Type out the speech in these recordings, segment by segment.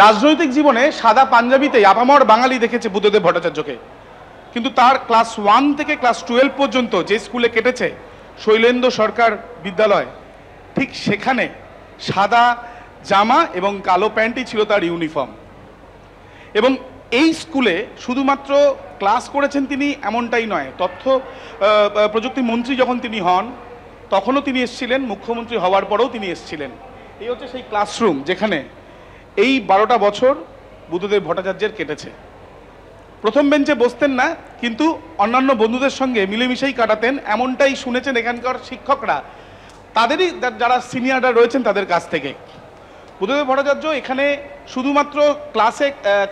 রাজনৈতিক জীবনে সাদা পাঞ্জাবিতে আপামর বাঙালি দেখেছে বুদ্ধদেব ভট্টাচার্যকে, কিন্তু তার ক্লাস 1 থেকে ক্লাস 12 পর্যন্ত যে স্কুলে কেটেছে শৈলেন্দ্র সরকার বিদ্যালয়, ঠিক সেখানে সাদা জামা এবং কালো প্যান্টই ছিল তার ইউনিফর্ম। এবং এই স্কুলে শুধুমাত্র ক্লাস করেছেন তিনি এমনটাই নয়, তথ্য প্রযুক্তি মন্ত্রী যখন তিনি হন তখনও তিনি এসেছিলেন, মুখ্যমন্ত্রী হওয়ার পরেও তিনি এসেছিলেন। এই হচ্ছে সেই ক্লাসরুম যেখানে এই 12টা বছর বুদ্ধদেব ভট্টাচার্যের কেটেছে। প্রথম বেঞ্চে বসতেন না, কিন্তু অন্যান্য বন্ধুদের সঙ্গে মিলেমিশেই কাটাতেন, এমনটাই শুনেছেন এখানকার শিক্ষকরা, তাদেরই যারা সিনিয়ররা রয়েছেন তাদের কাছ থেকে। বুদ্ধদেব ভট্টাচার্য এখানে শুধুমাত্র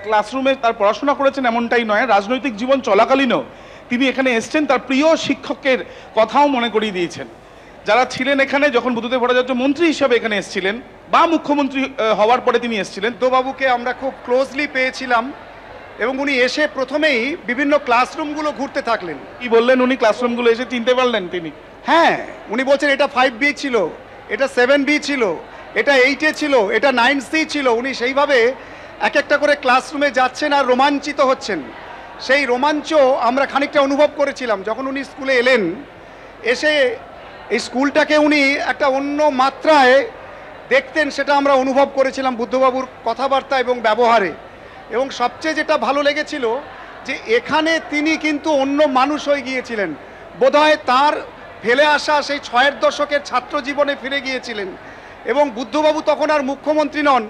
ক্লাসরুমে তার পড়াশোনা করেছেন এমনটাই নয়, রাজনৈতিক জীবন চলাকালীনও তিনি এখানে এসছেন, তার প্রিয় শিক্ষকের কথাও মনে করিয়ে দিয়েছেন। যারা ছিলেন এখানে যখন বুদ্ধদেব ভট্টাচার্য মন্ত্রী হিসেবে এখানে এসেছিলেন বা মুখ্যমন্ত্রী হওয়ার পরে তিনি এসেছিলেন, বুদ্ধবাবুকে আমরা খুব ক্লোজলি পেয়েছিলাম এবং উনি এসে প্রথমেই বিভিন্ন ক্লাসরুমগুলো ঘুরতে থাকলেন। কি বললেন উনি? ক্লাসরুমগুলো এসে চিনতে পারলেন তিনি? হ্যাঁ, উনি বলছেন এটা 5B ছিল, এটা 7B ছিল, এটা 8A ছিল, এটা 9C ছিল। উনি সেইভাবে এক একটা করে ক্লাসরুমে যাচ্ছেন আর রোমাঞ্চিত হচ্ছেন। সেই রোমাঞ্চ আমরা খানিকটা অনুভব করেছিলাম যখন উনি স্কুলে এলেন। এসে এই স্কুলটাকে উনি একটা অন্য মাত্রায় দেখতেন, সেটা আমরা অনুভব করেছিলাম বুদ্ধবাবুর কথাবার্তা এবং ব্যবহারে। এবং সবচেয়ে যেটা ভালো লেগেছিল যে এখানে তিনি কিন্তু অন্য মানুষ হয়ে গিয়েছিলেন। বোধহয় তার ফেলে আসা সেই 6-এর দশকের ছাত্র জীবনে ফিরে গিয়েছিলেন। এবং বুদ্ধবাবু তখন আর মুখ্যমন্ত্রী নন,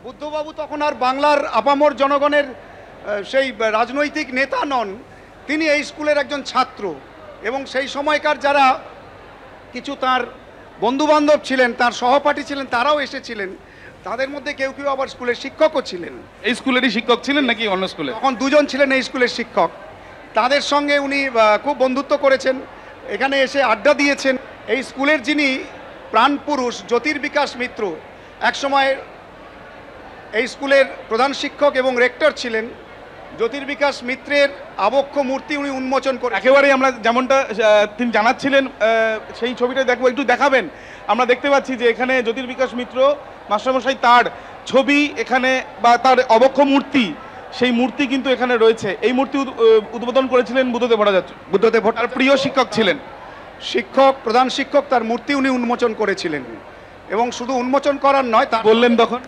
বুদ্ধবাবু তখন আর বাংলার আপামর জনগণের সেই রাজনৈতিক নেতা নন, তিনি এই স্কুলের একজন ছাত্র। এবং সেই সময়কার যারা কিছু তার বন্ধুবান্ধব ছিলেন, তার সহপাঠী ছিলেন, তারাও এসেছিলেন। তাদের মধ্যে কেউ কেউ আবার স্কুলের শিক্ষকও ছিলেন। এই স্কুলেরই শিক্ষক ছিলেন নাকি অন্য স্কুলে? তখন দুজন ছিলেন এই স্কুলের শিক্ষক। তাদের সঙ্গে উনি খুব বন্ধুত্ব করেছেন, এখানে এসে আড্ডা দিয়েছেন। এই স্কুলের যিনি প্রাণপুরুষ জ্যোতির্বিকাশ মিত্র, একসময় এই স্কুলের প্রধান শিক্ষক এবং রেক্টর ছিলেন। জ্যোতির্বিকাশ মিত্রের আবক্ষ মূর্তি উনি উন্মোচন করে একেবারেই আমরা যেমনটা তিনি জানাচ্ছিলেন সেই ছবিটা দেখবো, একটু দেখাবেন। আমরা দেখতে পাচ্ছি যে এখানে জ্যোতির্বিকাশ মিত্র মাস্টারমশাই তার ছবি এখানে বা তার অবক্ষ মূর্তি, সেই মূর্তি কিন্তু এখানে রয়েছে। এই মূর্তি উদ্বোধন করেছিলেন বুদ্ধদেব ভট্টাচার্য। বুদ্ধদেব ভট্টাচার্য প্রিয় শিক্ষক ছিলেন, প্রধান শিক্ষক, তার মূর্তি উনি উন্মোচন করেছিলেন। এবং শুধু উন্মোচন করার নয়, তা বললেন তখন।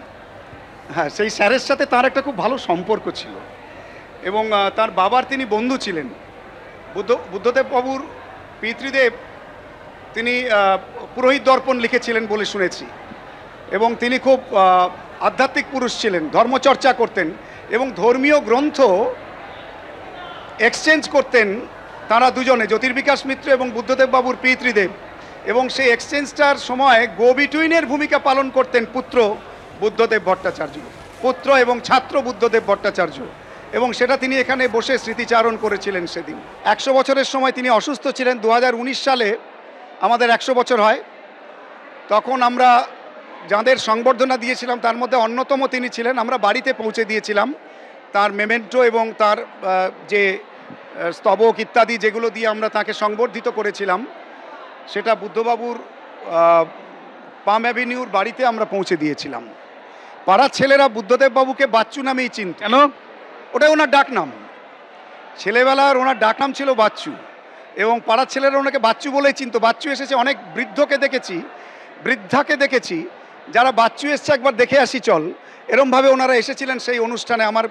হ্যাঁ, সেই স্যারের সাথে তার একটা খুব ভালো সম্পর্ক ছিল এবং তার বাবার তিনি বন্ধু ছিলেন। বুদ্ধদেব বাবুর পিতৃদেব তিনি পুরোহিত দর্পণ লিখেছিলেন বলে শুনেছি। এবং তিনি খুব আধ্যাত্মিক পুরুষ ছিলেন, ধর্মচর্চা করতেন এবং ধর্মীয় গ্রন্থ এক্সচেঞ্জ করতেন তারা দুজনে, জ্যোতির্বিকাশ মিত্র এবং বুদ্ধদেব বাবুর পিতৃদেব। এবং সেই এক্সচেঞ্জটার সময় গো বিটুইনের ভূমিকা পালন করতেন পুত্র বুদ্ধদেব ভট্টাচার্য, পুত্র এবং ছাত্র বুদ্ধদেব ভট্টাচার্য। এবং সেটা তিনি এখানে বসে স্মৃতিচারণ করেছিলেন সেদিন। 100 বছরের সময় তিনি অসুস্থ ছিলেন। 2019 সালে আমাদের 100 বছর হয়। তখন আমরা যাঁদের সংবর্ধনা দিয়েছিলাম তার মধ্যে অন্যতম তিনি ছিলেন। আমরা বাড়িতে পৌঁছে দিয়েছিলাম তার মেমেন্টো এবং তার যে স্তবক ইত্যাদি যেগুলো দিয়ে আমরা তাকে সংবর্ধিত করেছিলাম, সেটা বুদ্ধবাবুর পাম অ্যাভিনিউর বাড়িতে আমরা পৌঁছে দিয়েছিলাম। পাড়ার ছেলেরা বুদ্ধদেব বাবুকে বাচ্চু নামেই চিনত। কেন? ওটাই ওনার ডাকনাম। ছেলেবেলার ওনার ডাকনাম ছিল বাচ্চু এবং পাড়ার ছেলেরা ওনাকে বাচ্চু বলেই চিনত। বাচ্চু এসেছে, অনেক বৃদ্ধকে দেখেছি, বৃদ্ধাকে দেখেছি, যারা বাচ্চু এসছে একবার দেখে আসি চল, এরমভাবে ওনারা এসেছিলেন সেই অনুষ্ঠানে। আমার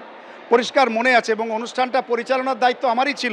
পরিষ্কার মনে আছে এবং অনুষ্ঠানটা পরিচালনার দায়িত্ব আমারই ছিল।